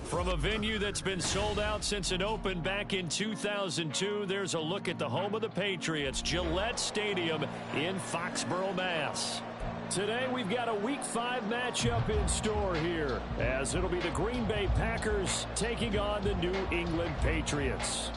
From a venue that's been sold out since it opened back in 2002, there's a look at the home of the Patriots, Gillette Stadium in Foxborough, Mass. Today we've got a Week 5 matchup in store here, as it'll be the Green Bay Packers taking on the New England Patriots.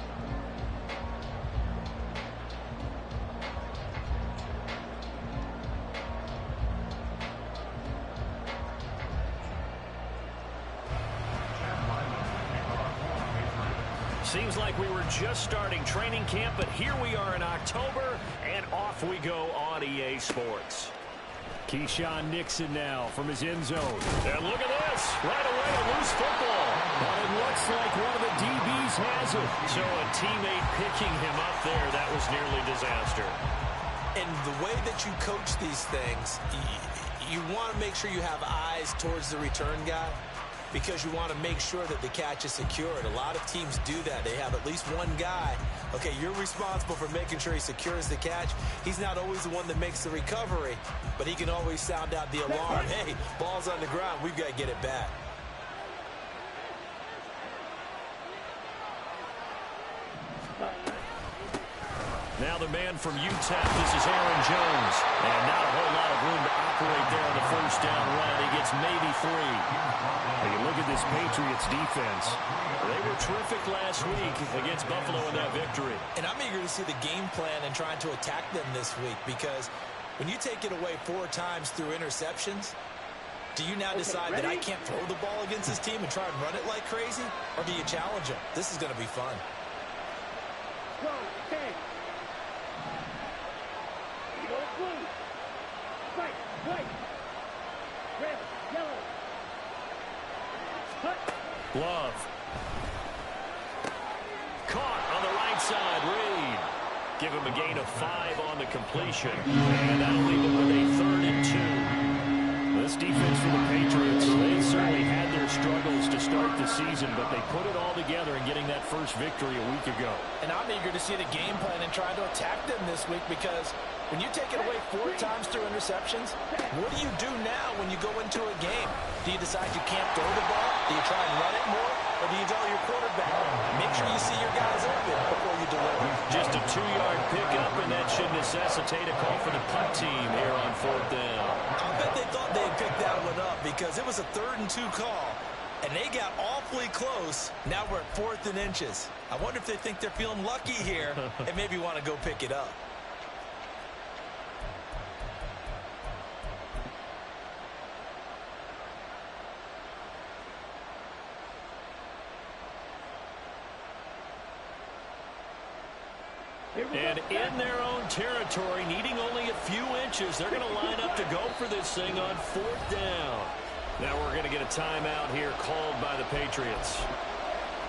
Seems like we were just starting training camp, but here we are in October, and off we go on EA Sports. Keyshawn Nixon now from his end zone. And look at this. Right away, a loose football. But it looks like one of the DBs has it. So a teammate picking him up there, that was nearly disaster. And the way that you coach these things, you want to make sure you have eyes towards the return guy, because you want to make sure that the catch is secured. A lot of teams do that. They have at least one guy. Okay, you're responsible for making sure he secures the catch. He's not always the one that makes the recovery, but he can always sound out the alarm. Hey, ball's on the ground. We've got to get it back. Now the man from UTEP, this is Aaron Jones. And not a whole lot of room to operate there on the first down run. He gets maybe 3. Now you look at this Patriots defense. They were terrific last week against Buffalo in that victory. And I'm eager to see the game plan and trying to attack them this week, because when you take it away 4 times through interceptions, do you now decide that I can't throw the ball against this team and try and run it like crazy? Or do you challenge them? This is going to be fun. Go, okay. White, red, yellow. Love. Caught on the right side. Reed. Give him a gain of 5 on the completion. And that'll leave him with a 3rd and 2. This defense for the Patriots, they certainly had their struggles to start the season, but they put it all together in getting that first victory a week ago. And I'm eager to see the game plan and try to attack them this week, because when you take it away 4 times through interceptions, what do you do now when you go into a game? Do you decide you can't throw the ball? Do you try and run it more? Or do you tell your quarterback, make sure you see your guys open before you deliver? Just a 2-yard pickup, and that should necessitate a call for the punt team here on 4th down. I bet they thought they'd pick that one up, because it was a 3rd and 2 call, and they got awfully close. Now we're at 4th and inches. I wonder if they think they're feeling lucky here and maybe want to go pick it up. And in their own territory, needing only a few inches, they're going to line up to go for this thing on 4th down. Now we're going to get a timeout here called by the Patriots.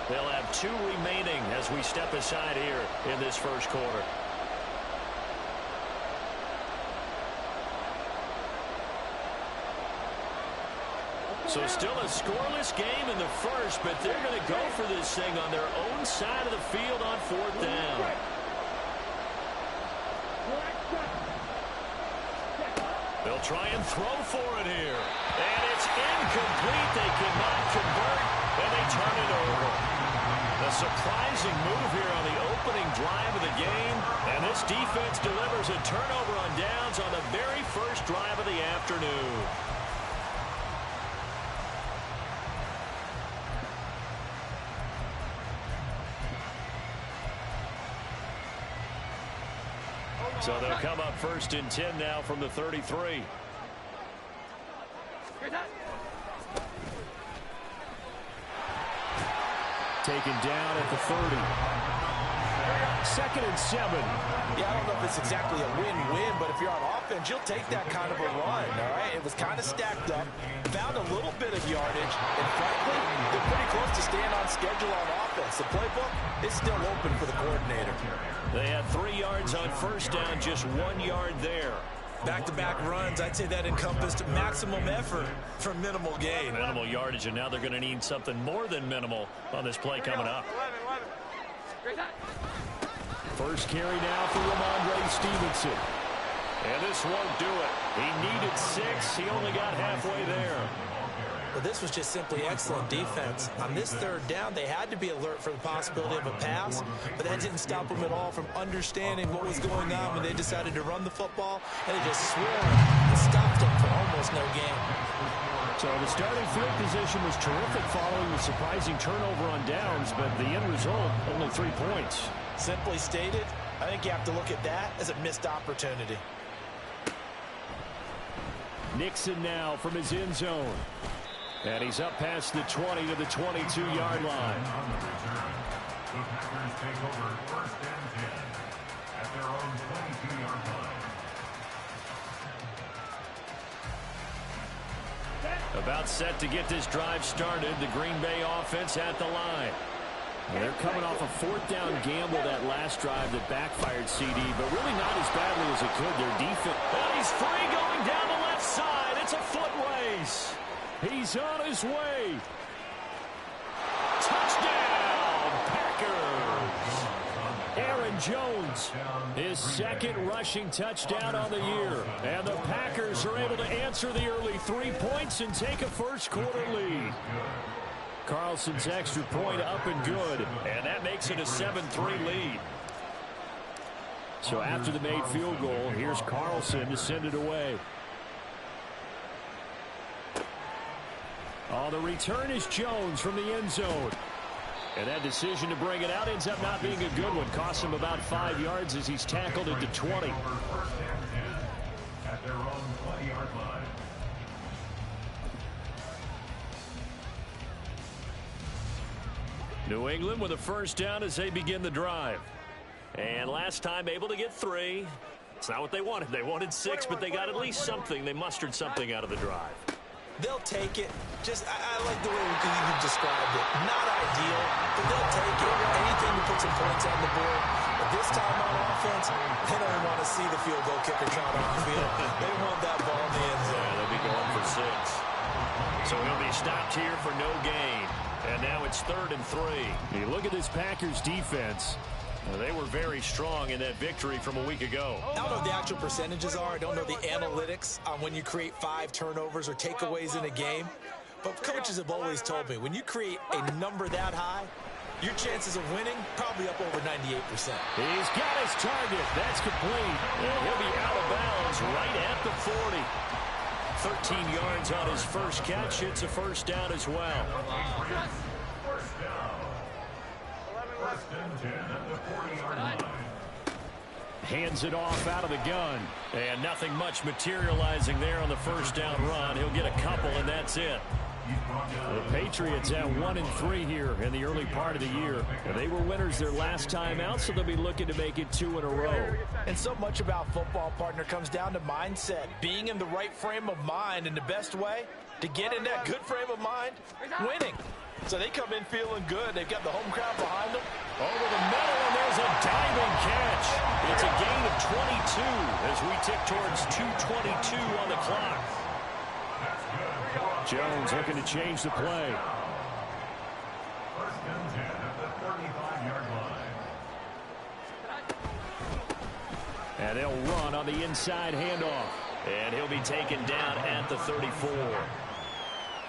They'll have 2 remaining as we step aside here in this first quarter. So still a scoreless game in the first, but they're going to go for this thing on their own side of the field on 4th down. They'll try and throw for it here. And it's incomplete. They cannot convert, and they turn it over. A surprising move here on the opening drive of the game. And this defense delivers a turnover on downs on the very first drive of the afternoon. So they'll come up 1st and 10 now from the 33. Taken down at the 30. 2nd and 7. Yeah, I don't know if it's exactly a win-win, but if you're on offense, you'll take that kind of a run, all right? It was kind of stacked up, found a little bit of yardage, and frankly, they're pretty close to staying on schedule on offense. The playbook is still open for the coordinator. They had 3 yards on first down, just 1 yard there. Back-to-back runs, I'd say that encompassed maximum effort for minimal gain. Minimal yardage, and now they're going to need something more than minimal on this play coming up. First carry now for Ramondre Stevenson. And this won't do it. He needed 6. He only got halfway there. Well, this was just simply excellent defense. On this third down, they had to be alert for the possibility of a pass, but that didn't stop them at all from understanding what was going on when they decided to run the football, and they just swarmed and stopped them for almost no gain. So the starting field position was terrific following the surprising turnover on downs, but the end result, only 3 points. Simply stated, I think you have to look at that as a missed opportunity. Nixon now from his end zone. And he's up past the 20 to the 22-yard line. The Packers take over 1st and 10 at their own 22-yard line. About set to get this drive started. The Green Bay offense at the line. They're coming off a 4th down gamble that last drive that backfired CD, but really not as badly as it could. Their defense. And he's free going down the left side. It's a foot race. He's on his way. Touchdown, Packers. Aaron Jones, his 2nd rushing touchdown on the year. And the Packers are able to answer the early 3 points and take a first-quarter lead. Carlson's extra point up and good, and that makes it a 7-3 lead. So after the made field goal, here's Carlson to send it away. Oh, the return is Jones from the end zone. And that decision to bring it out ends up not being a good one. Costs him about 5 yards as he's tackled into 20. At their own 20-yard line. New England with a first down as they begin the drive. And last time able to get 3. It's not what they wanted. They wanted 6, but they got at least something. They mustered something out of the drive. They'll take it. Just, I like the way you described it. Not ideal, but they'll take it. Anything to put some points on the board. But this time on offense, they don't want to see the field goal kicker trot on the field. They want that ball in the end zone. Yeah, they'll be going for 6. So he'll be stopped here for no gain. And now it's 3rd and 3. You look at this Packers defense. They were very strong in that victory from a week ago. I don't know what the actual percentages are. I don't know the analytics on when you create 5 turnovers or takeaways in a game. But coaches have always told me, when you create a number that high, your chances of winning probably up over 98%. He's got his target. That's complete. And he'll be out of bounds right at the 40. 13 yards on his first catch. It's a first down as well. Hands it off out of the gun. And nothing much materializing there on the first down run. He'll get a couple, and that's it. The Patriots at 1-3 here in the early part of the year. They were winners their last time out, so they'll be looking to make it 2 in a row. And so much about football, partner, comes down to mindset. Being in the right frame of mind, and the best way to get in that good frame of mind, winning. So they come in feeling good. They've got the home crowd behind them. Over the middle, and there's a diving catch. It's a gain of 22 as we tick towards 2:22 on the clock. Jones looking to change the play. 1st and 10 at the 35-yard line. And they'll run on the inside handoff. And he'll be taken down at the 34.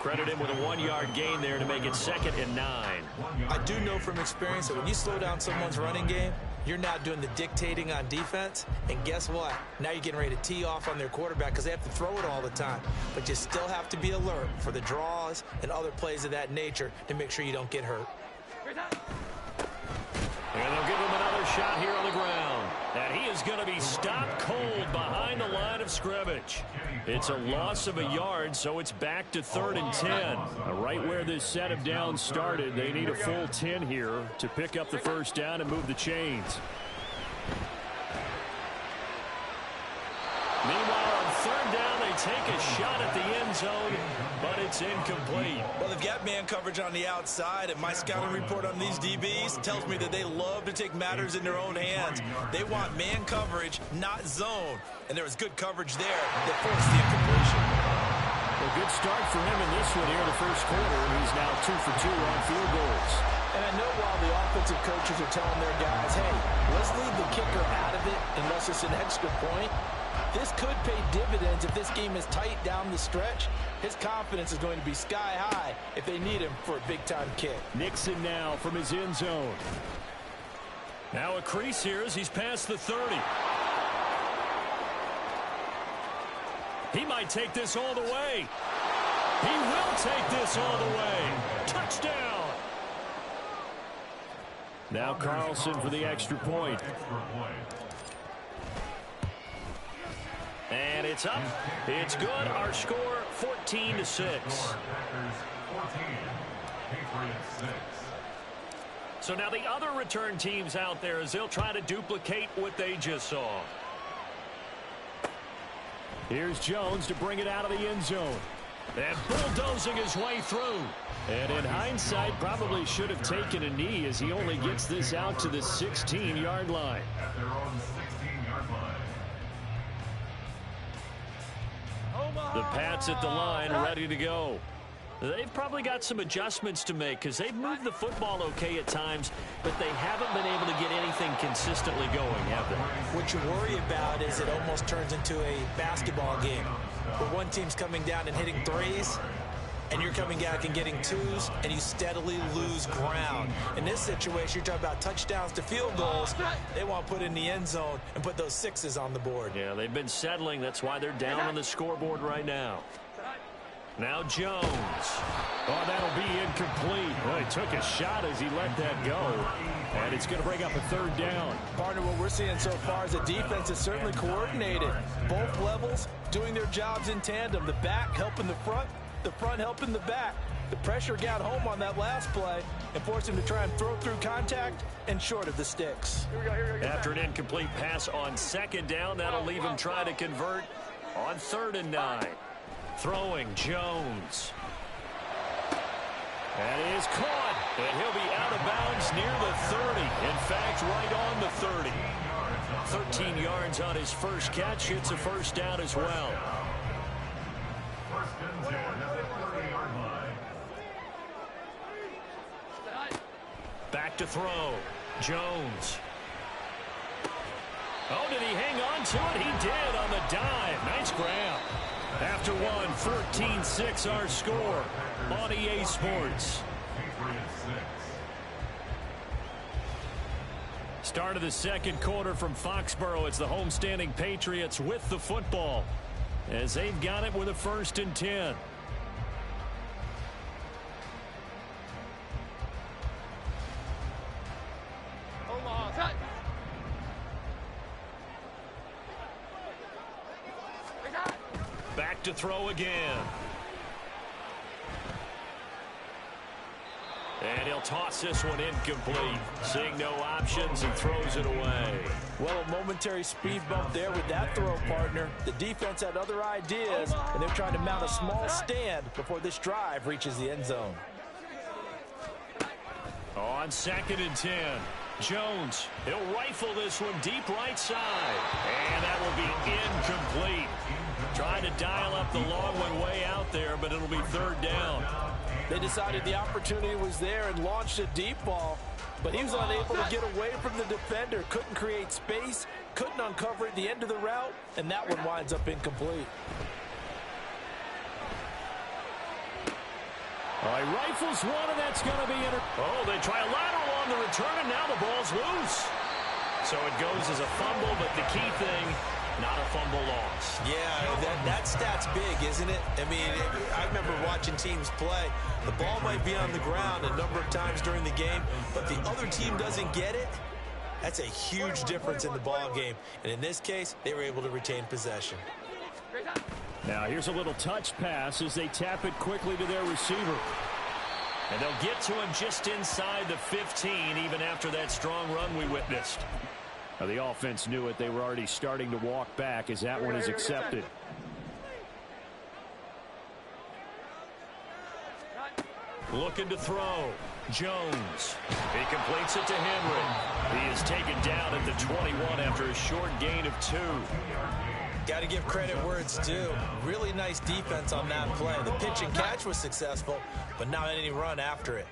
Credit him with a 1-yard gain there to make it 2nd and 9. I do know from experience that when you slow down someone's running game, you're not doing the dictating on defense. And guess what? Now you're getting ready to tee off on their quarterback because they have to throw it all the time. But you still have to be alert for the draws and other plays of that nature to make sure you don't get hurt. And they'll give him another shot here on the ground. And he is going to be stopped cold behind the line of scrimmage. It's a loss of a yard, so it's back to 3rd and 10. Right where this set of downs started, they need a full 10 here to pick up the first down and move the chains. Meanwhile, on 3rd down, they take a shot at the end zone, but it's incomplete. Well, they've got man coverage on the outside, and my scouting report on these DBs tells me that they love to take matters in their own hands. They want man coverage, not zone. And there was good coverage there that forced the incompletion. A good start for him in this one here in the first quarter. He's now 2 for 2 on field goals. And I know while the offensive coaches are telling their guys, hey, let's leave the kicker out of it unless it's an extra point, this could pay dividends if this game is tight down the stretch. His confidence is going to be sky high if they need him for a big-time kick. Nixon now from his end zone. Now a crease here as he's past the 30. He might take this all the way. He will take this all the way. Touchdown. Now Carlson for the extra point. And it's up. It's good. Our score, 14-6. So now the other return teams out there as they'll try to duplicate what they just saw. Here's Jones to bring it out of the end zone. And bulldozing his way through. And in hindsight, probably should have taken a knee as he only gets this out to the 16-yard line. At their own 16-yard line. The Pats at the line, ready to go. They've probably got some adjustments to make because they've moved the football okay at times, but they haven't been able to get anything consistently going, have they? What you worry about is it almost turns into a basketball game where one team's coming down and hitting threes, and you're coming back and getting twos, and you steadily lose ground. In this situation, you're talking about touchdowns to field goals. They want to put in the end zone and put those sixes on the board. Yeah, they've been settling. That's why they're down on the scoreboard right now. Now Jones. Oh, that'll be incomplete. Well, he took a shot as he let that go. And it's going to bring up a third down. Partner, what we're seeing so far is the defense is certainly coordinated. Both levels doing their jobs in tandem. The back helping the front helping the back. The pressure got home on that last play and forced him to try and throw through contact and short of the sticks. After an incomplete pass on second down, that'll leave him trying to convert on 3rd and 9. Throwing Jones. That is caught, and he'll be out of bounds near the 30. In fact, right on the 30. 13 yards on his first catch. It's a first down as well. First and 10 at the 30-yard line. Back to throw. Jones. Oh, did he hang on to it? He did on the dive. Nice grab. After one, 14-6 our score on EA Sports. Start of the second quarter from Foxborough. It's the homestanding Patriots with the football as they've got it with a 1st and 10. Back to throw again. And he'll toss this one incomplete. Seeing no options and throws it away. Well, a momentary speed bump there with that throw, partner. The defense had other ideas, and they're trying to mount a small stand before this drive reaches the end zone. On 2nd and 10. Jones, he'll rifle this one deep right side. And that will be incomplete. Trying to dial up the long one way out there, but it'll be 3rd down. They decided the opportunity was there and launched a deep ball, but he was unable to get away from the defender, couldn't create space, couldn't uncover at the end of the route, and that one winds up incomplete. Oh, he rifles one, and that's going to be in. Oh, they try a lateral on the return, and now the ball's loose. So it goes as a fumble, but the key thing, not a fumble loss. Yeah, that stat's big, isn't it? I mean, I remember watching teams play. The ball might be on the ground a number of times during the game, but the other team doesn't get it. That's a huge difference in the ball game. And in this case, they were able to retain possession. Now here's a little touch pass as they tap it quickly to their receiver. And they'll get to him just inside the 15, even after that strong run we witnessed. Now, the offense knew it. They were already starting to walk back as that one is accepted. Looking to throw. Jones. He completes it to Henry. He is taken down at the 21 after a short gain of 2. Got to give credit where it's due. Really nice defense on that play. The pitch and catch was successful, but not any run after it.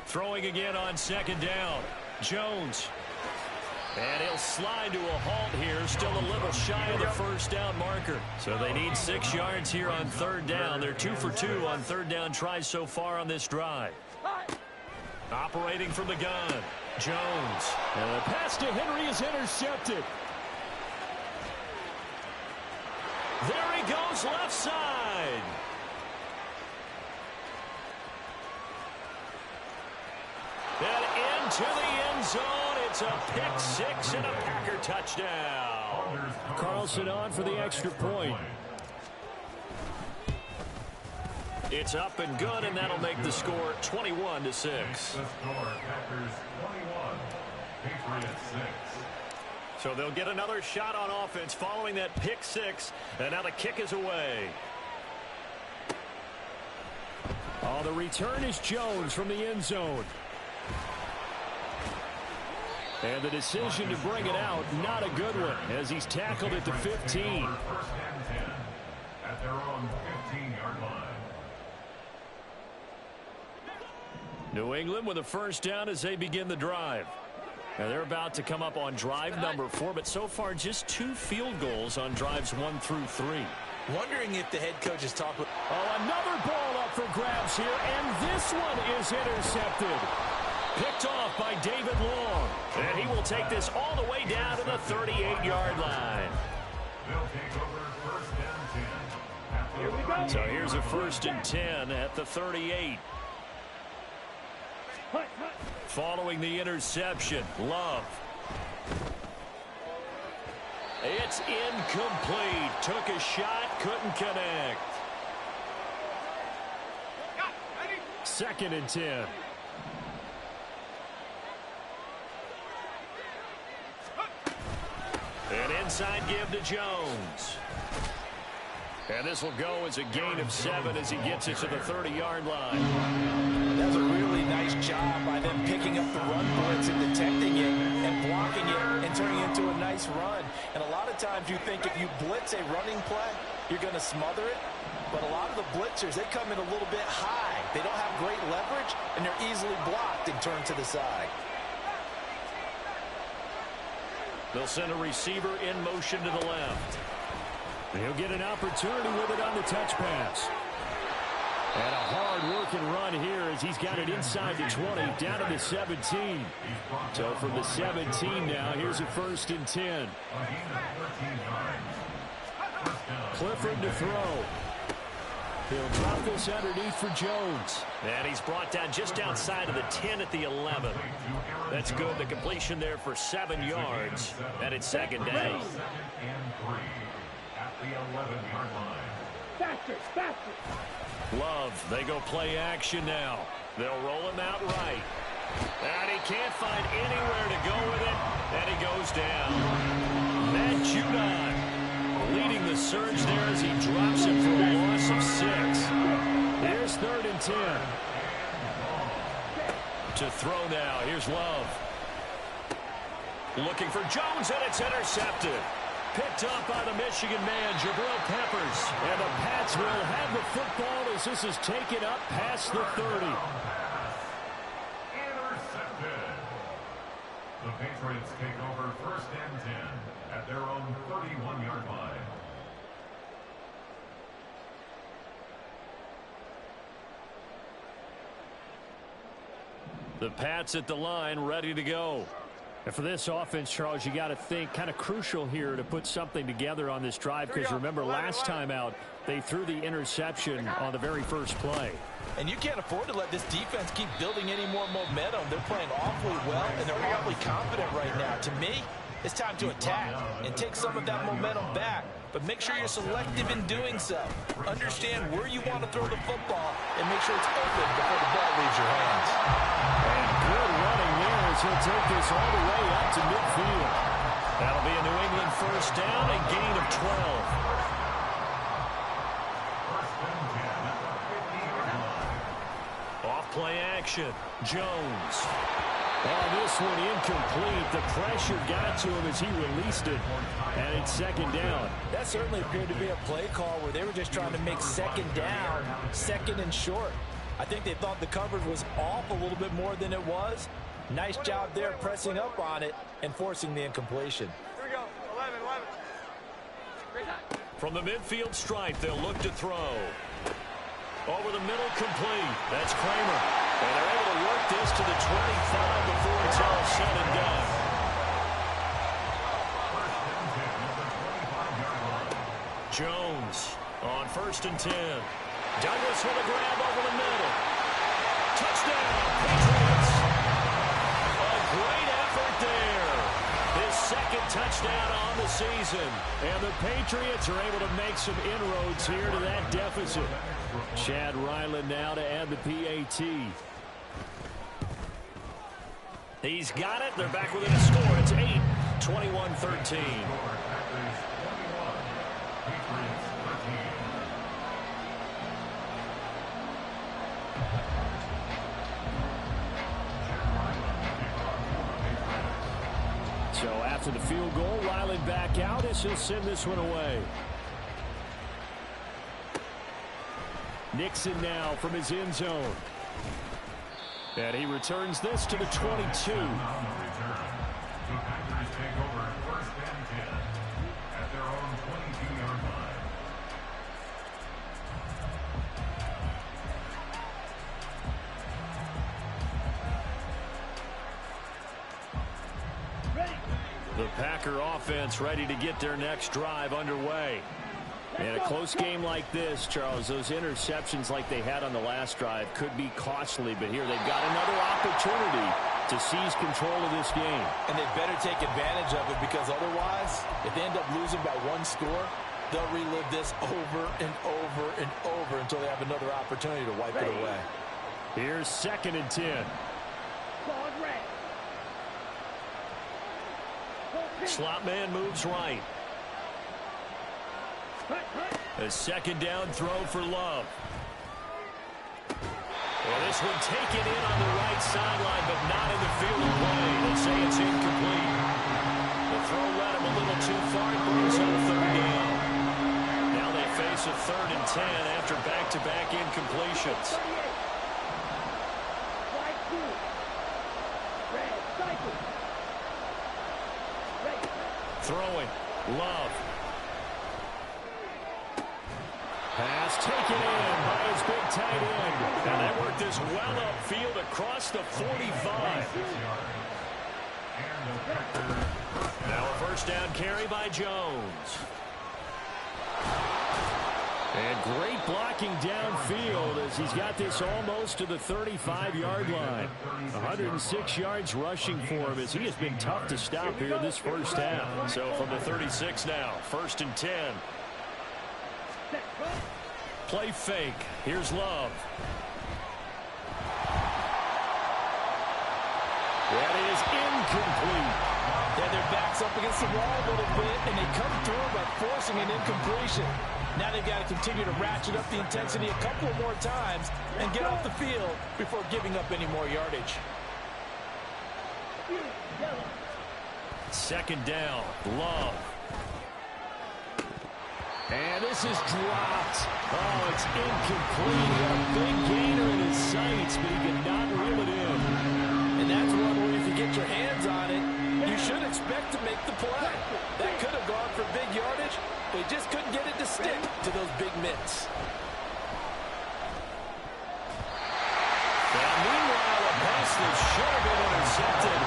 Throwing again on second down. Jones. And he'll slide to a halt here. Still a little shy of the first down marker. So they need 6 yards here on third down. They're 2 for 2 on third down tries so far on this drive. Operating from the gun. Jones. And the pass to Henry is intercepted. There he goes left side. And into the end zone. It's a pick six and a Packer touchdown. Carlson on for the extra point. It's up and good, and that'll make the score 21-6. The score, Packers 21, Patriots 6. So they'll get another shot on offense following that pick six, and now the kick is away. Oh, the return is Jones from the end zone. And the decision to bring it out, not a good one, as he's tackled at the 15. First and 10 at their own 15-yard line. New England with a first down as they begin the drive. Now they're about to come up on drive number 4, but so far just 2 field goals on drives 1 through 3. Wondering if the head coach is talking. Oh, another ball up for grabs here, and this one is intercepted. Picked off by David Long. And he will take this all the way down to the 38-yard line. They'll take over first and 10. Here we go. So here's a first and 10 at the 38. Following the interception, Love. It's incomplete. Took a shot, couldn't connect. Second and 10. An inside give to Jones. And this will go as a gain of 7 as he gets it to the 30-yard line. That's a really nice job by them picking up the run blitz and detecting it and blocking it and turning it into a nice run. And a lot of times you think if you blitz a running play, you're going to smother it. But a lot of the blitzers, they come in a little bit high. They don't have great leverage, and they're easily blocked and turned to the side. They'll send a receiver in motion to the left. He'll get an opportunity with it on the touch pass. And a hard-working run here as he's got it inside the 20, down to the 17. So from the 17 now, here's a first and 10. Clifford to throw. He'll drop this underneath for Jones. And he's brought down just outside of the 10 at the 11. That's good. The completion there for 7 yards. And it's second down. At the 11-yard line. Faster, faster. Love, they go play action now. They'll roll him out right. And he can't find anywhere to go with it. And he goes down. Matt Judon leading the surge there as he drops it for a loss of 6. Here's third and 10. To throw now. Here's Love. Looking for Jones, and it's intercepted. Picked up by the Michigan man, Jabril Peppers. And the Pats will have the football as this is taken up past the 30. Intercepted. The Patriots take over first and 10 at their own 31-yard line. The Pats at the line, ready to go. And for this offense, Charles, you got to think kind of crucial here to put something together on this drive, because remember last time out they threw the interception on the very first play. And you can't afford to let this defense keep building any more momentum. They're playing awfully well, and they're awfully confident right now. To me, it's time to attack and take some of that momentum back. But make sure you're selective in doing so. Understand where you want to throw the football and make sure it's open before the ball leaves your hands. And good running there as he'll take this all the way up to midfield. That'll be a New England first down and gain of 12. Off play action. Jones. Oh, this one incomplete. The pressure got to him as he released it. And it's second down. That certainly appeared to be a play call where they were just trying to make second down, second and short. I think they thought the coverage was off a little bit more than it was. Nice job there pressing up on it and forcing the incompletion. Here we go. 11. From the midfield stripe, they'll look to throw. Over the middle, complete. That's Kramer. And they're able to work this to the 25 before it's all said and done. Jones on 1st and 10. Douglas with a grab over the middle. Touchdown, Patriots. A great effort there. His second touchdown on the season. And the Patriots are able to make some inroads here to that deficit. Chad Ryland now to add the PAT. He's got it. They're back within a score. It's 8, 21-13. So after the field goal, Ryland back out as he'll send this one away. Nixon now from his end zone. And he returns this to the 22. The Packers take over 1st and 10 at their own 22-yard line. The Packer offense ready to get their next drive underway. In a close game like this, Charles, those interceptions like they had on the last drive could be costly, but here they've got another opportunity to seize control of this game. And they better take advantage of it, because otherwise, if they end up losing by 1 score, they'll relive this over and over and over until they have another opportunity to wipe it away. Here's 2nd and 10. Slot man moves right. A 2nd down throw for Love. Well, this one taken in on the right sideline, but not in the field of play. They say it's incomplete. The throw led him a little too far. It brings up 3rd down. Now they face a 3rd and 10 after back-to-back incompletions. Throwing. Love. Pass taken in by his big tight end. And they work this well upfield across the 45. Now a 1st down carry by Jones. And great blocking downfield as he's got this almost to the 35-yard line. 106 yards rushing for him as he has been tough to stop here this first half. So from the 36 now, 1st and 10. Play fake. Here's Love. That is incomplete. Yeah, their back's up against the wall a little bit, and they come through by forcing an incompletion. Now they've got to continue to ratchet up the intensity a couple of more times and get off the field before giving up any more yardage. 2nd down. Love. And this is dropped. Oh, it's incomplete. He had a big gainer in his sights, but he could not reel it in. And that's one where if you get your hands on it, you should expect to make the play. That could have gone for big yardage, but he just couldn't get it to stick to those big mitts. And meanwhile, a pass that should have been intercepted,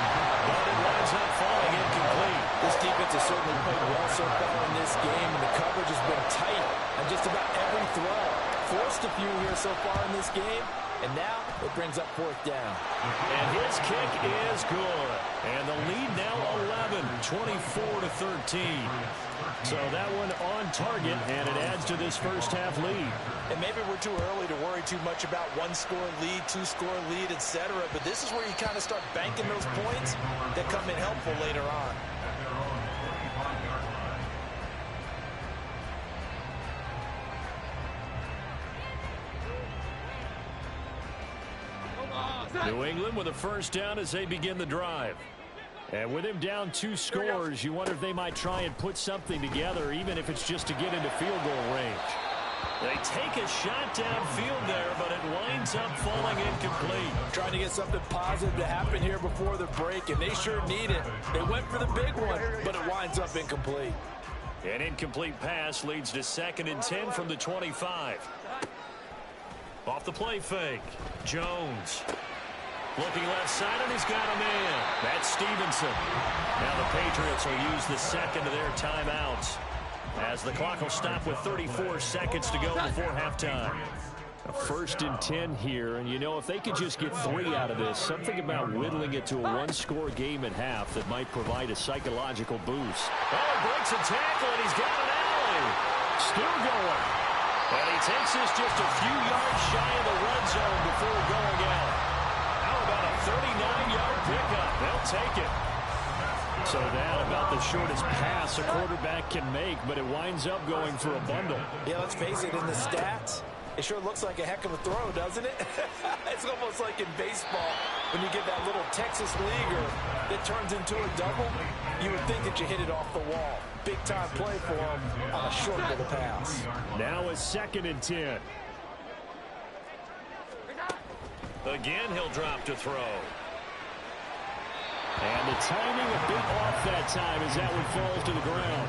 but it winds up falling incomplete. This defense has certainly played well so far in this game, and the coverage has been tight on just about every throw. Forced a few here so far in this game, and now it brings up 4th down. And his kick is good. And the lead now 11, 24-13. So that one on target, and it adds to this first half lead. And maybe we're too early to worry too much about 1-score lead, 2-score lead, etc. But this is where you kind of start banking those points that come in helpful later on. New England with a 1st down as they begin the drive. And with him down 2 scores, you wonder if they might try and put something together, even if it's just to get into field goal range. They take a shot downfield there, but it winds up falling incomplete. Trying to get something positive to happen here before the break, and they sure need it. They went for the big one, but it winds up incomplete. An incomplete pass leads to 2nd and 10 from the 25. Off the play fake. Jones. Looking left side, and he's got a man. That's Stevenson. Now the Patriots will use the second of their timeouts, as the clock will stop with 34 seconds to go before halftime. A 1st and 10 here, and you know, if they could just get 3 out of this, something about whittling it to a one-score game at half that might provide a psychological boost. Oh, breaks a tackle, and he's got an alley. Still going. And he takes this just a few yards shy of the red zone before going out. How about a 39-yard pickup? They'll take it. So that about the shortest pass a quarterback can make, but it winds up going for a bundle. Yeah, let's face it, in the stats, it sure looks like a heck of a throw, doesn't it? It's almost like in baseball when you get that little Texas leaguer that turns into a double. You would think that you hit it off the wall. Big-time play for him on a short little pass. Now a 2nd and 10. Again, he'll drop to throw. And the timing a bit off that time as that one falls to the ground.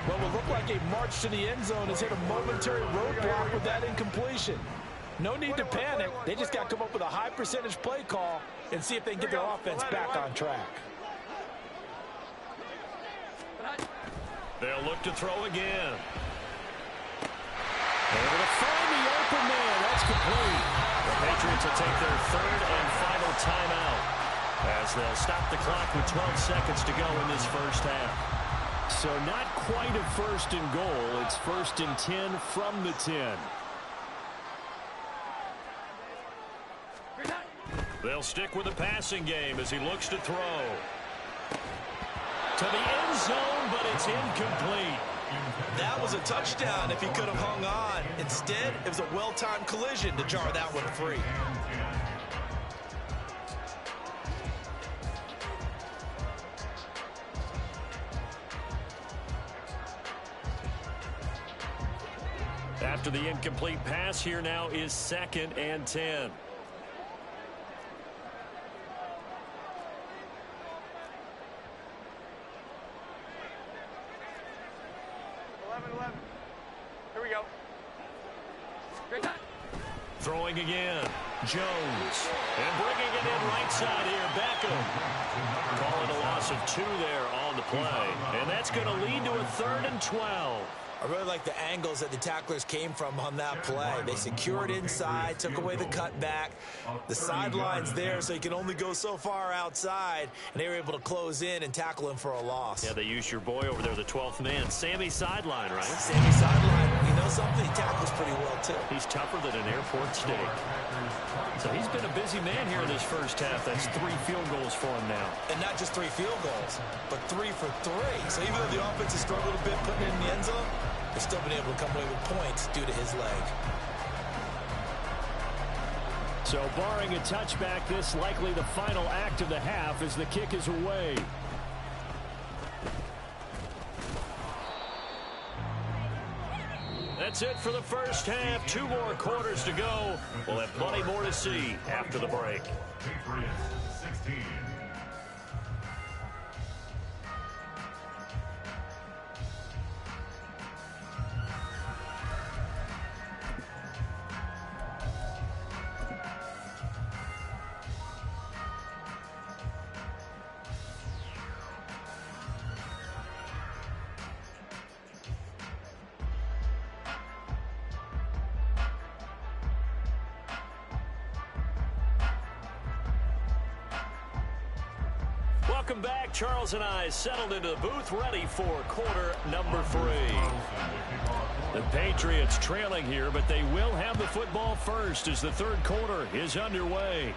What would look like a march to the end zone has hit a momentary roadblock with that incompletion. No need to panic. They just got to come up with a high percentage play call and see if they can get their offense back on track. They'll look to throw again. Able to find the open man. That's complete. The Patriots will take their 3rd and final timeout, as they'll stop the clock with 12 seconds to go in this first half. So not quite a 1st and goal. It's 1st and 10 from the 10. They'll stick with the passing game as he looks to throw. To the end zone, but it's incomplete. That was a touchdown if he could have hung on. Instead, it was a well-timed collision to jar that one free. After the incomplete pass, here now is 2nd and 10. Here we go. Throwing again. Jones. And bringing it in right side here. Beckham. Call it a loss of 2 there on the play. And that's going to lead to a 3rd and 12. I really like the angles that the tacklers came from on that play. They secured inside, took away the cutback. The sideline's there, so you can only go so far outside, and they were able to close in and tackle him for a loss. Yeah, they used your boy over there, the 12th man, Sammy Sideline, right? Sammy Sideline. You know something? He tackles pretty well, too. He's tougher than an airport steak. So he's been a busy man here in this first half. That's 3 field goals for him now. And not just 3 field goals, but 3 for 3. So even though the offense has struggled a bit putting it in the end zone, they've still been able to come away with points due to his leg. So barring a touchback, this likely the final act of the half as the kick is away. That's it for the first half. 2 more quarters to go. We'll have plenty more to see after the break. Patriots 16. Welcome back. Charles and I settled into the booth, ready for quarter number 3. The Patriots trailing here, but they will have the football first as the 3rd quarter is underway.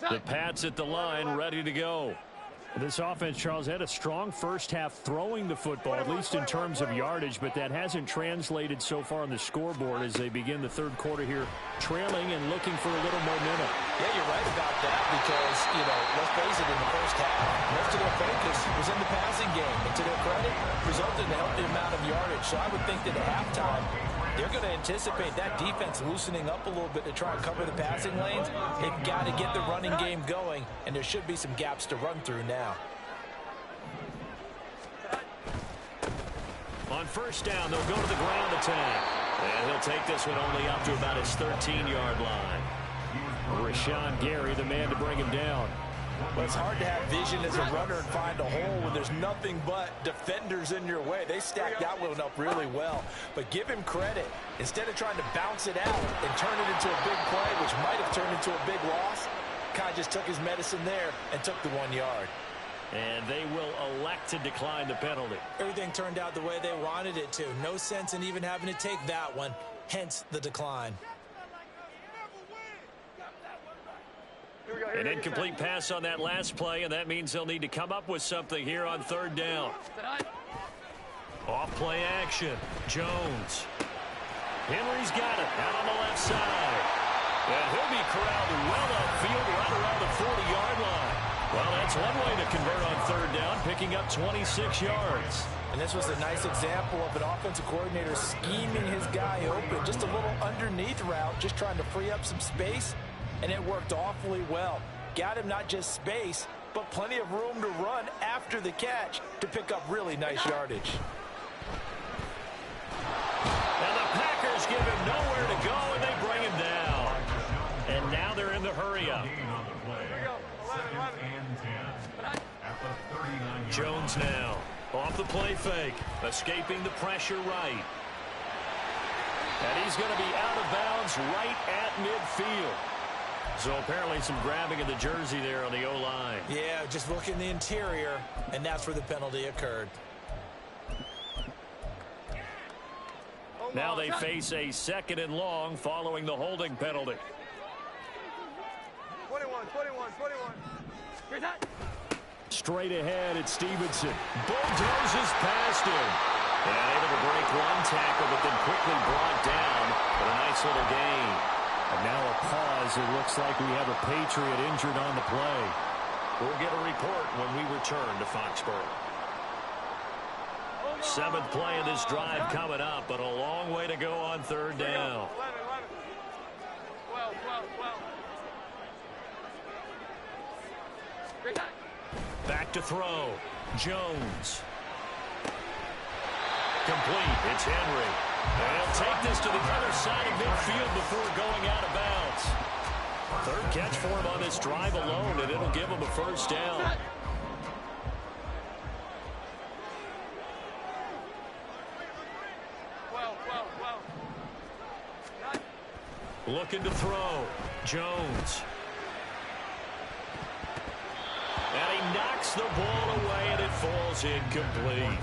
The Pats at the line, ready to go. This offense, Charles, had a strong first half throwing the football, at least in terms of yardage, but that hasn't translated so far on the scoreboard as they begin the third quarter here, trailing and looking for a little momentum. Yeah, you're right about that because, let's face it, in the first half, most of their focus was in the passing game. And to their credit, resulted in a healthy amount of yardage. So I would think that at halftime, they're going to anticipate that defense loosening up a little bit to try and cover the passing lanes. They've got to get the running game going, and there should be some gaps to run through now. On first down, they'll go to the ground attack. And he'll take this one only up to about his 13-yard line. Rashawn Gary, the man to bring him down. Well, it's hard to have vision as a runner and find a hole when there's nothing but defenders in your way. They stacked that one up really well. But give him credit. Instead of trying to bounce it out and turn it into a big play, which might have turned into a big loss, Kai just took his medicine there and took the 1 yard. And they will elect to decline the penalty. Everything turned out the way they wanted it to. No sense in even having to take that one, hence the decline. An incomplete pass on that last play, and that means they'll need to come up with something here on third down. Off play action. Jones. Henry's got it out on the left side. And he'll be corralled well upfield right around the 40-yard line. Well, that's one way to convert on third down, picking up 26 yards. And this was a nice example of an offensive coordinator scheming his guy open. Just a little underneath route, just trying to free up some space. And it worked awfully well. Got him not just space, but plenty of room to run after the catch to pick up really nice yardage. Now the Packers give him nowhere to go, and they bring him down. And now they're in the hurry-up. Jones now off the play fake, escaping the pressure right. And he's going to be out of bounds right at midfield. So apparently some grabbing of the jersey there on the O-line. Yeah, just look in the interior, and that's where the penalty occurred. Now they face a 2nd and long following the holding penalty. 21. Straight ahead, it's Stevenson. Bulldozes past him. And able to break one tackle, but then quickly brought down. But a nice little gain. And now a pause. It looks like we have a Patriot injured on the play. We'll get a report when we return to Foxborough. 7th play of this drive coming up, but a long way to go on third down. 12. Back to throw. Jones. Complete. It's Henry. They'll take this to the other side of midfield before going out of bounds. 3rd catch for him on this drive alone, and it'll give him a first down. Looking to throw. Jones. And he knocks the ball away, and it falls incomplete.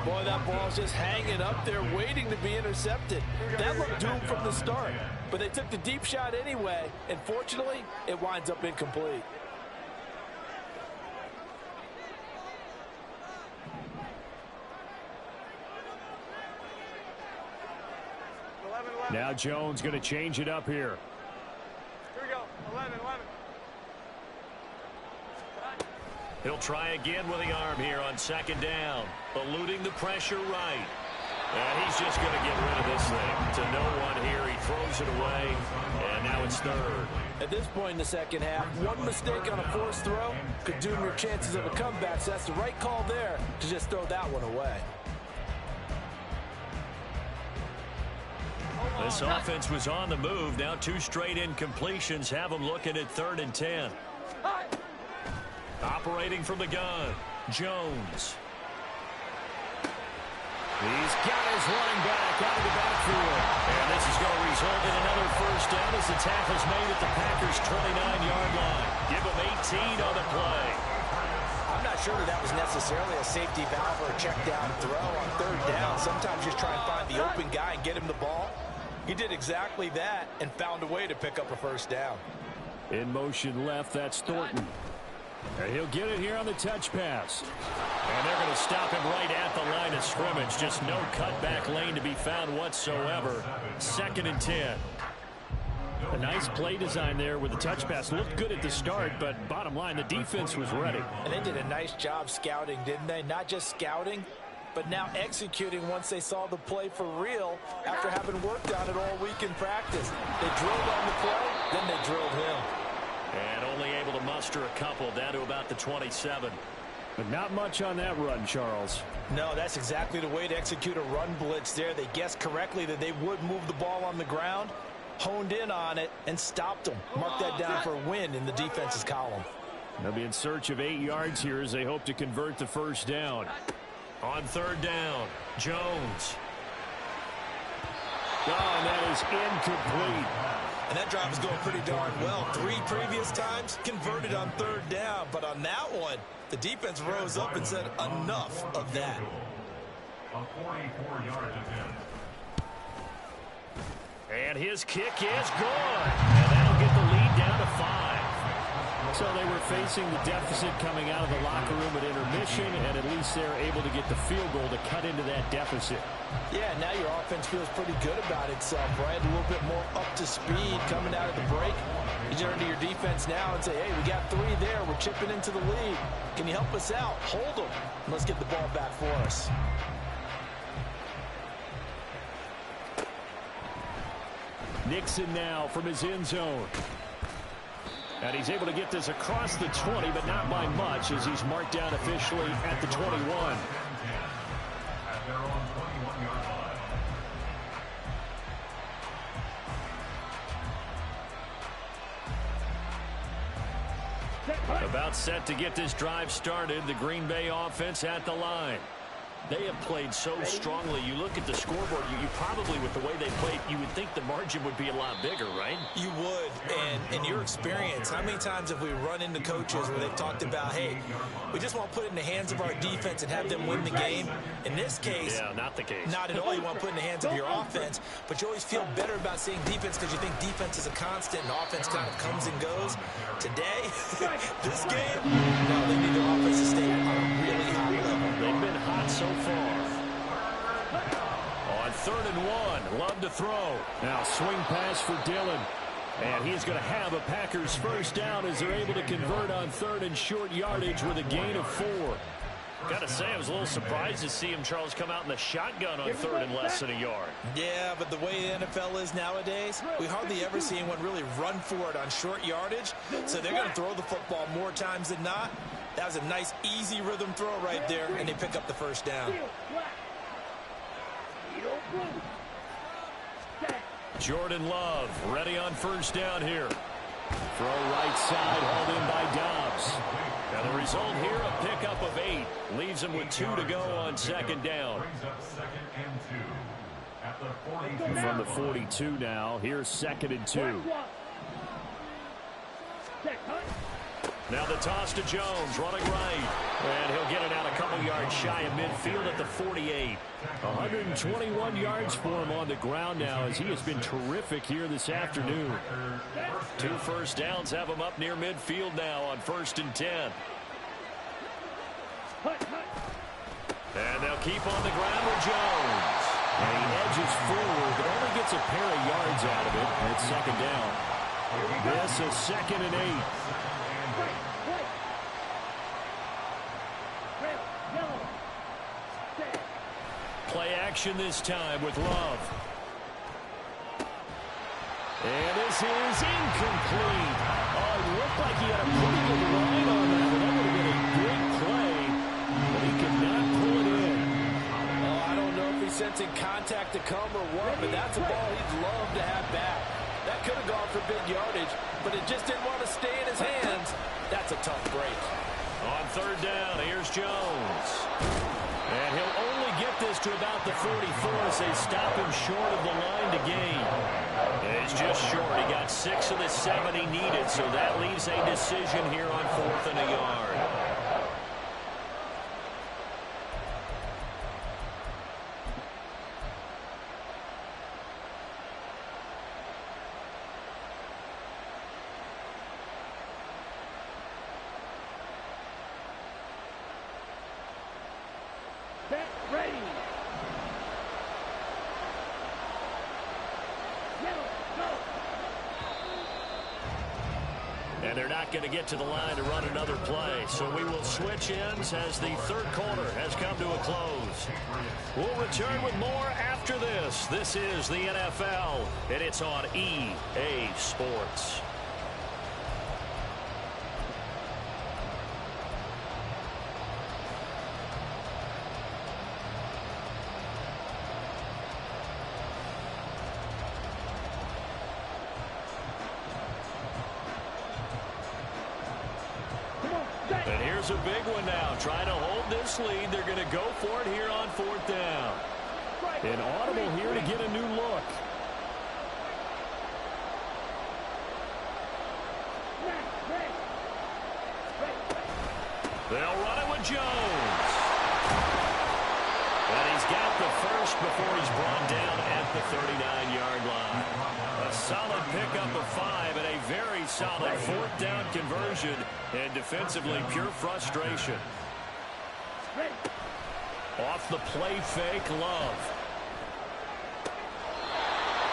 Boy, that ball's just hanging up there, waiting to be intercepted. That looked doomed from the start, but they took the deep shot anyway, and fortunately, it winds up incomplete. Now Jones going to change it up here. Here we go. 11. He'll try again with the arm here on 2nd down. Eluding the pressure right. And he's just going to get rid of this thing. To no one here. He throws it away. And now it's 3rd. At this point in the second half, one mistake on a forced throw could doom your chances of a comeback. So that's the right call there to just throw that one away. This offense was on the move. Now 2 straight incompletions have them looking at 3rd and 10. Operating from the gun, Jones. He's got his running back out of the backfield. And this is going to result in another first down as the tackle's made at the Packers' 29-yard line. Give them 18 on the play. I'm not sure that was necessarily a safety valve or a check down throw on 3rd down. Sometimes just try and find the open guy and get him the ball. He did exactly that and found a way to pick up a first down. In motion left, that's Thornton. And he'll get it here on the touch pass. And they're going to stop him right at the line of scrimmage. Just no cutback lane to be found whatsoever. 2nd and 10. A nice play design there with the touch pass. Looked good at the start, but bottom line, the defense was ready. And they did a nice job scouting, didn't they? Not just scouting, but now executing once they saw the play for real after having worked on it all week in practice. They drilled on the play, then they drilled him. And only able to muster a couple down to about the 27. But not much on that run, Charles. No, that's exactly the way to execute a run blitz there. They guessed correctly that they would move the ball on the ground, honed in on it, and stopped them. Mark that down for a win in the defense's column. They'll be in search of 8 yards here as they hope to convert the first down. On 3rd down, Jones. Oh, and that is incomplete. And that drive is going pretty darn well. 3 previous times converted on 3rd down. But on that one, the defense rose up and said enough of that. A 44-yard attempt. And his kick is good. And that'll get the lead down to 5. So they were facing the deficit coming out of the locker room at intermission, and at least they're able to get the field goal to cut into that deficit. Yeah, now your offense feels pretty good about itself, right? A little bit more up to speed coming out of the break. You turn to your defense now and say, hey, we got 3 there. We're chipping into the lead. Can you help us out? Hold them. Let's get the ball back for us. Nixon now from his end zone. And he's able to get this across the 20, but not by much as he's marked down officially at the 21. At their own 21-yard line. About set to get this drive started. The Green Bay offense at the line. They have played so strongly. You look at the scoreboard, you probably, with the way they played, you would think the margin would be a lot bigger, right? You would. And in your experience, how many times have we run into coaches where they've talked about, hey, we just want to put it in the hands of our defense and have them win the game? In this case, yeah, not the case. Not at all. You want to put it in the hands of your offense, but you always feel better about saying defense because you think defense is a constant and offense kind of comes and goes. Today, this game, no, they need their offense to stay on a really high level. They've been hot so far. On 3rd and 1, Love to throw. Now swing pass for Dillon. And he's going to have a Packers first down as they're able to convert on 3rd and short yardage with a gain of 4. Got to say, I was a little surprised to see him, Charles, come out in the shotgun on 3rd and less than a yard. Yeah, but the way the NFL is nowadays, we hardly ever see anyone really run for it on short yardage. So they're going to throw the football more times than not. That was a nice, easy rhythm throw right there, and they pick up the first down. Jordan Love ready on first down here. Throw right side, hauled in by Dobbs. And the result here, a pickup of 8. Leaves him with 2 to go on 2nd down. From the 42 now, here's 2nd and 2. Now the toss to Jones, running right. And he'll get it out a couple yards shy of midfield at the 48. 121 yards for him on the ground now as he has been terrific here this afternoon. 2 first downs have him up near midfield now on 1st and 10. And they'll keep on the ground with Jones. And he edges forward, but only gets a pair of yards out of it. And it's 2nd down. This is 2nd and 8. Play action this time with Love. And this is incomplete. Oh, it looked like he had a pretty good line on that. That would have been a big play, but he could not pull it in. Oh, I don't know if he's sensing contact to come or what, but that's a ball he'd love to have back. That could have gone for big yardage, but it just didn't want to stay in his hands. That's a tough break. On 3rd down, here's Jones. And he'll only get this to about the 44 as they stop him short of the line to gain. He's just short. He got 6 of the 7 he needed, so that leaves a decision here on 4th and a yard. And they're not going to get to the line to run another play. So we will switch ends as the third quarter has come to a close. We'll return with more after this. This is the NFL, and it's on EA Sports. And here's a big one now. Trying to hold this lead. They're going to go for it here on fourth down. An audible here to get a new look. They'll run it with Jones. And he's got the first before he's brought down at the 39-yard line. A solid pickup of 5 and a very solid fourth down conversion. And defensively, pure frustration. Off the play fake, Love.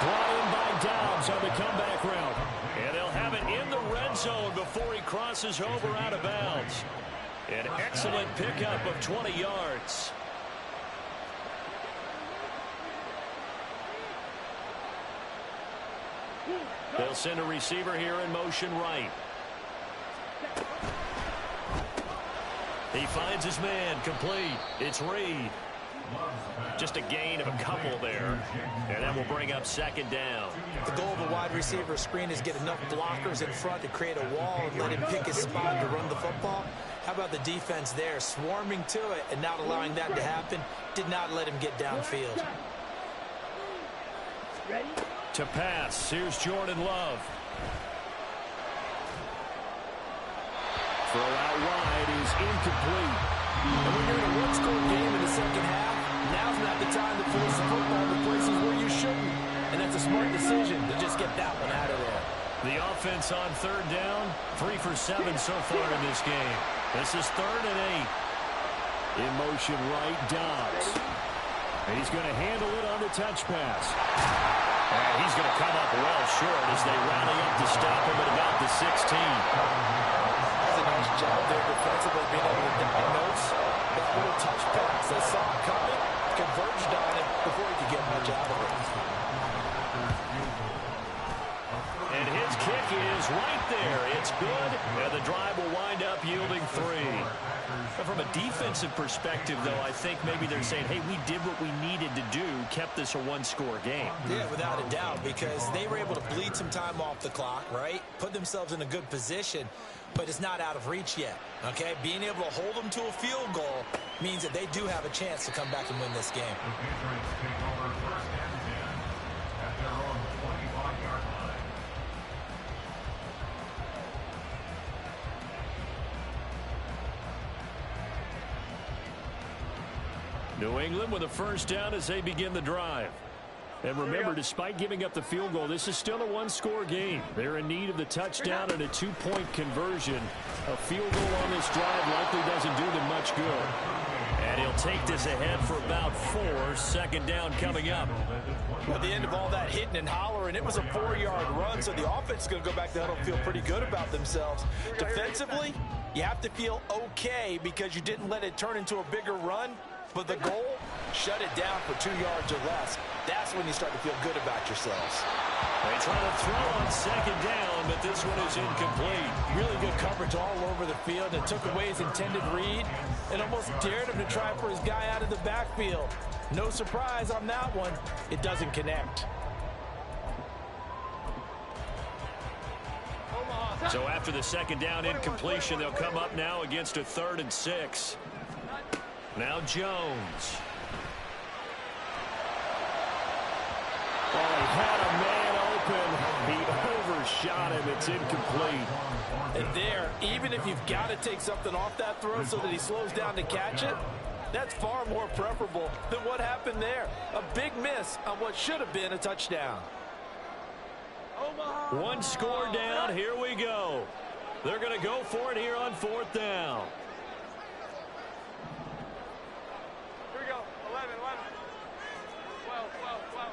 Brought in by Dobbs on the comeback route. And they'll have it in the red zone before he crosses over out of bounds. An excellent pickup of 20 yards. They'll send a receiver here in motion right. He finds his man, complete. It's Reed. Just a gain of a couple there. And that will bring up second down. The goal of a wide receiver screen is get enough blockers in front to create a wall and let him pick his spot to run the football. How about the defense there, swarming to it and not allowing that to happen? Did not let him get downfield. To pass, here's Jordan Love. Throw out wide is incomplete. And when you're in a one-score game in the second half, now's not the time to force the football to places where you shouldn't. And that's a smart decision to just get that one out of there. The offense on third down, 3 for 7 so far in this game. This is 3rd and 8. In motion right, Dobbs. And he's going to handle it on the touch pass. And he's going to come up well short as they rally up to stop him at about the 16. That's a nice job there defensively, being able to diagnose that little touch pass. They saw it coming, converged on it before he could get much out of it. And his kick is right there. It's good, and the drive will wind up yielding 3. But from a defensive perspective, though, I think maybe they're saying, hey, we did what we needed to do, kept this a one-score game. Yeah, without a doubt, because they were able to bleed some time off the clock, right? Put themselves in a good position, but it's not out of reach yet, okay? Being able to hold them to a field goal means that they do have a chance to come back and win this game. The Patriots take over 1st and 10 at their own 25-yard line. New England with a first down as they begin the drive. And remember, despite giving up the field goal, this is still a one-score game. They're in need of the touchdown and a 2-point conversion. A field goal on this drive likely doesn't do them much good. And he'll take this ahead for about 4. 2nd down coming up. At the end of all that hitting and hollering, it was a 4-yard run, so the offense is going to go back to huddle and feel pretty good about themselves. Defensively, you have to feel okay because you didn't let it turn into a bigger run. But the goal, shut it down for 2 yards or less. That's when you start to feel good about yourselves. They try to throw on 2nd down, but this one is incomplete. Really good coverage all over the field. It took away his intended read and almost dared him to try for his guy out of the backfield. No surprise on that one. It doesn't connect. So after the 2nd down incompletion, they'll come up now against a 3rd and 6. Now Jones. Oh, he had a man open. He overshot him. It's incomplete. And there, even if you've got to take something off that throw so that he slows down to catch it, that's far more preferable than what happened there. A big miss on what should have been a touchdown. 1 score down. Here we go. They're going to go for it here on 4th down. Here we go. 11, 12, 12.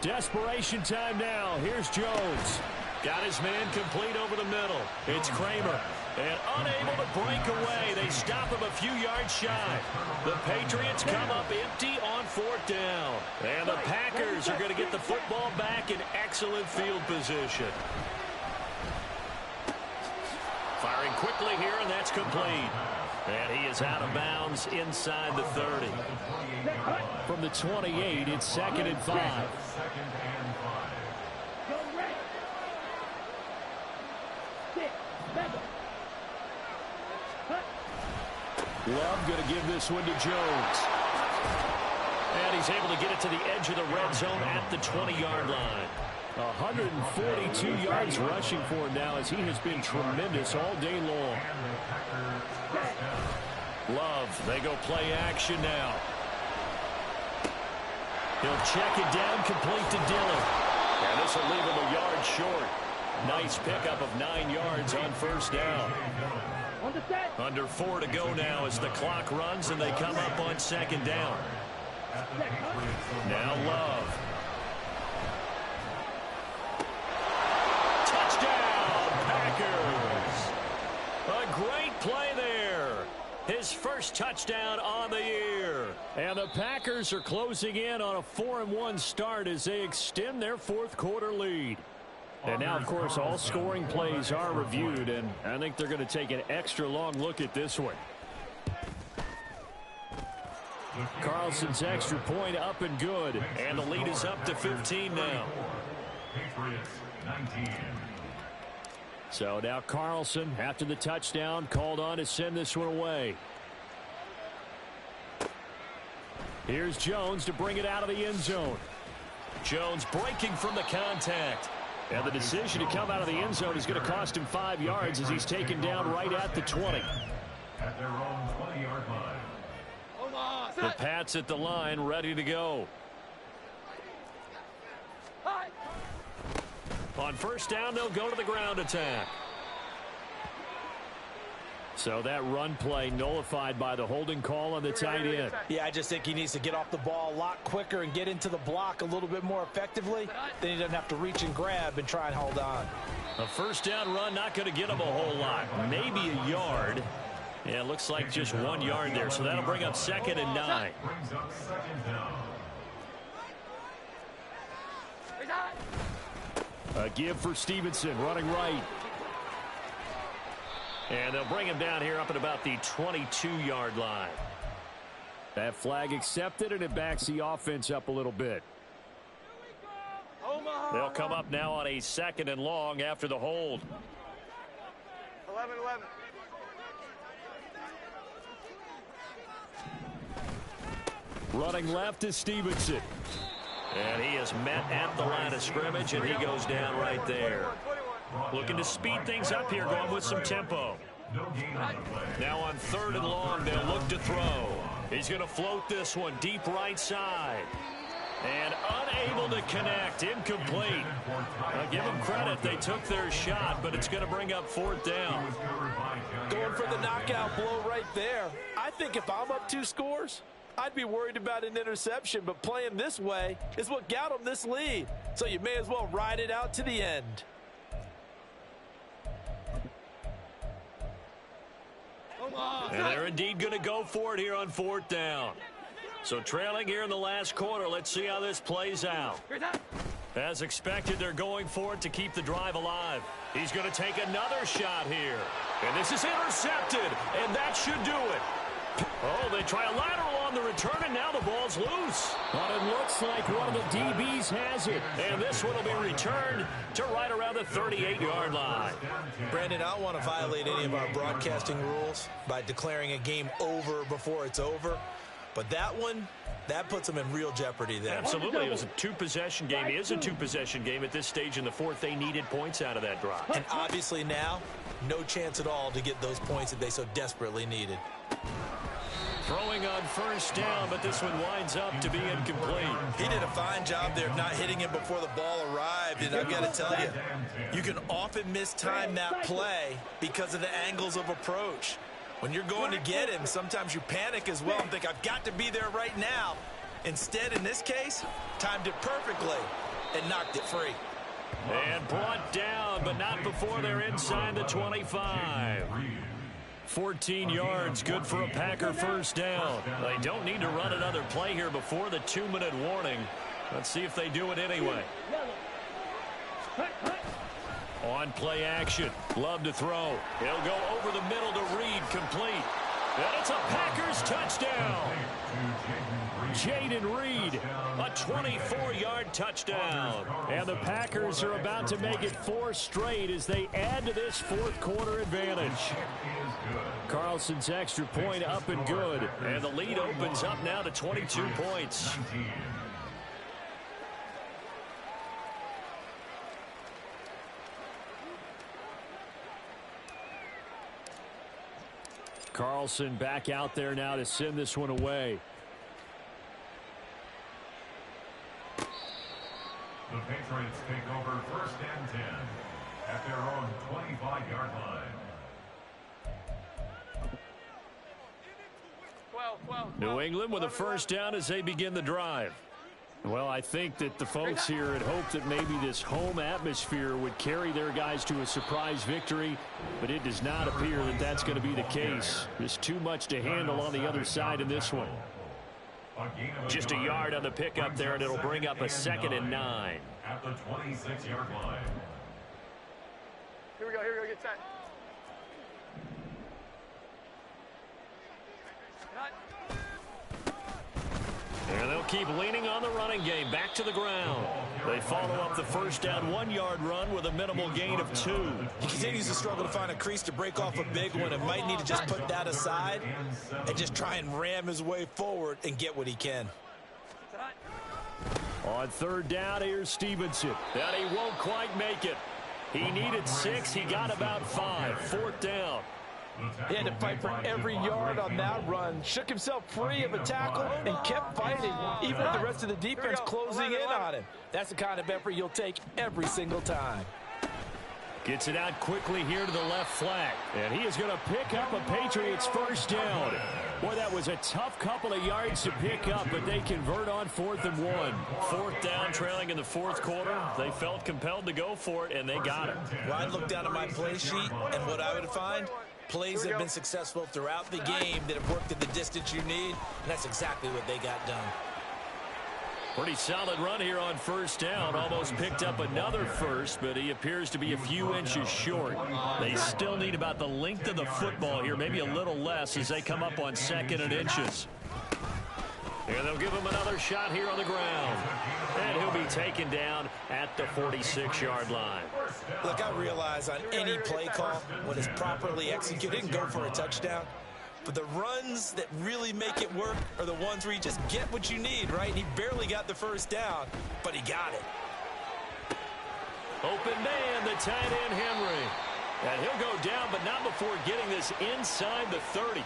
Desperation time now. Here's Jones. Got his man complete over the middle. It's Kramer. And unable to break away. They stop him a few yards shy. The Patriots come up empty on 4th down. And the Packers are going to get the football back in excellent field position. Firing quickly here, and that's complete. And he is out of bounds inside the 30. From the 28, it's 2nd and 5. Love going to give this one to Jones. And he's able to get it to the edge of the red zone at the 20-yard line. 142 yards rushing for him now as he has been tremendous all day long. Love, they go play action now. He'll check it down, complete to Dillon. And this will leave him a yard short. Nice pickup of 9 yards on 1st down. Under 4 to go now as the clock runs and they come up on 2nd down. Now Love. Touchdown, Packers. A great play there. His first touchdown on the year. And the Packers are closing in on a 4-1 start as they extend their 4th quarter lead. And now, of course, all scoring plays are reviewed, and I think they're going to take an extra long look at this one. Carlson's extra point up and good, and the lead is up to 15 now. Patriots 19. So now Carlson, after the touchdown, called on to send this one away. Here's Jones to bring it out of the end zone. Jones breaking from the contact. And the decision to come out of the end zone is going to cost him 5 yards as he's taken down right at the 20. At their own 20-yard line. The Pats at the line, ready to go. On 1st down, they'll go to the ground attack. So that run play nullified by the holding call on the tight end. Yeah, I just think he needs to get off the ball a lot quicker and get into the block a little bit more effectively. Then he doesn't have to reach and grab and try and hold on. A 1st down run not going to get him a whole lot. Maybe a yard. Yeah, it looks like just 1 yard there. So that'll bring up 2nd and 9. Brings up 2nd down. A give for Stevenson, running right. And they'll bring him down here up at about the 22-yard line. That flag accepted, and it backs the offense up a little bit. They'll come up now on a 2nd and long after the hold. 11-11. Running left is Stevenson. And he is met at the line of scrimmage, and he goes down right there. Looking to speed things up here, going with some tempo. Now on 3rd and long, they'll look to throw. He's going to float this one deep right side. And unable to connect, incomplete. I'll give them credit, they took their shot, but it's going to bring up 4th down. Going for the knockout blow right there. I think if I'm up 2 scores, I'd be worried about an interception, but playing this way is what got them this lead. So you may as well ride it out to the end. And they're indeed going to go for it here on 4th down. So trailing here in the last quarter, let's see how this plays out. As expected, they're going for it to keep the drive alive. He's going to take another shot here. And this is intercepted, and that should do it. Oh, they try a lateral on the return, and now the ball's loose. But it looks like one of the DBs has it. And this one will be returned to right around the 38-yard line. Brandon, I don't want to violate any of our broadcasting rules by declaring a game over before it's over. But that one, that puts them in real jeopardy there. Absolutely. It was a 2-possession game. It is a 2-possession game at this stage in the 4th. They needed points out of that drive. And obviously now, no chance at all to get those points that they so desperately needed. Throwing on 1st down, but this one winds up to be incomplete. He did a fine job there of not hitting him before the ball arrived. And I've got to tell you, you can often mistime that play because of the angles of approach. When you're going to get him, sometimes you panic as well and think, I've got to be there right now. Instead, in this case, timed it perfectly. and knocked it free. And brought down, but not before they're inside the 25. 14 yards, good for a Packer first down. They don't need to run another play here before the 2-minute warning. Let's see if they do it anyway. On play action. Love to throw. He'll go over the middle to Reed, complete. And it's a Packers touchdown. Jaden Reed, a 24-yard touchdown. And the Packers are about to make it 4 straight as they add to this fourth quarter advantage. Carlson's extra point up and good. And the lead opens up now to 22 points. Carlson back out there now to send this one away. The Patriots take over first and 10 at their own 25-yard line. 12. New England with a first down as they begin the drive. Well, I think that the folks here had hoped that maybe this home atmosphere would carry their guys to a surprise victory, but it does not appear that that's going to be the case. There's too much to handle on the other side in this one. Just a yard on the pickup there, and it'll bring up a 2nd and 9. At the 26-yard line. Here we go, get set. And they'll keep leaning on the running game. Back to the ground. They follow up the first down 1-yard run with a minimal gain of 2. He continues to struggle to find a crease to break off a big one and might need to just put that aside and just try and ram his way forward and get what he can. On 3rd down, here's Stevenson. And he won't quite make it. He needed 6. He got about 5. 4th down. He had to fight for every yard on that run. Shook himself free of a tackle and kept fighting, even with the rest of the defense closing in on him. That's the kind of effort you'll take every single time. Gets it out quickly here to the left flat. And he is going to pick up a Patriots first down. Boy, that was a tough couple of yards to pick up, but they convert on 4th and 1. 4th down, trailing in the 4th quarter. They felt compelled to go for it, and they got it. Well, I'd look down at my play sheet, and what I would find, plays that have been successful throughout the game that have worked at the distance you need, and that's exactly what they got done. Pretty solid run here on first down. Almost picked up another first, but he appears to be a few inches short. They still need about the length of the football here, maybe a little less as they come up on 2nd and inches. And they'll give him another shot here on the ground. And he'll be taken down at the 46-yard line. Look, I realize on any play call, when it's properly executed, and go for a touchdown. But the runs that really make it work are the ones where you just get what you need, right? He barely got the first down, but he got it. Open man, the tight end Henry. And he'll go down, but not before getting this inside the 30.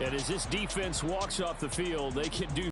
And as this defense walks off the field, they can do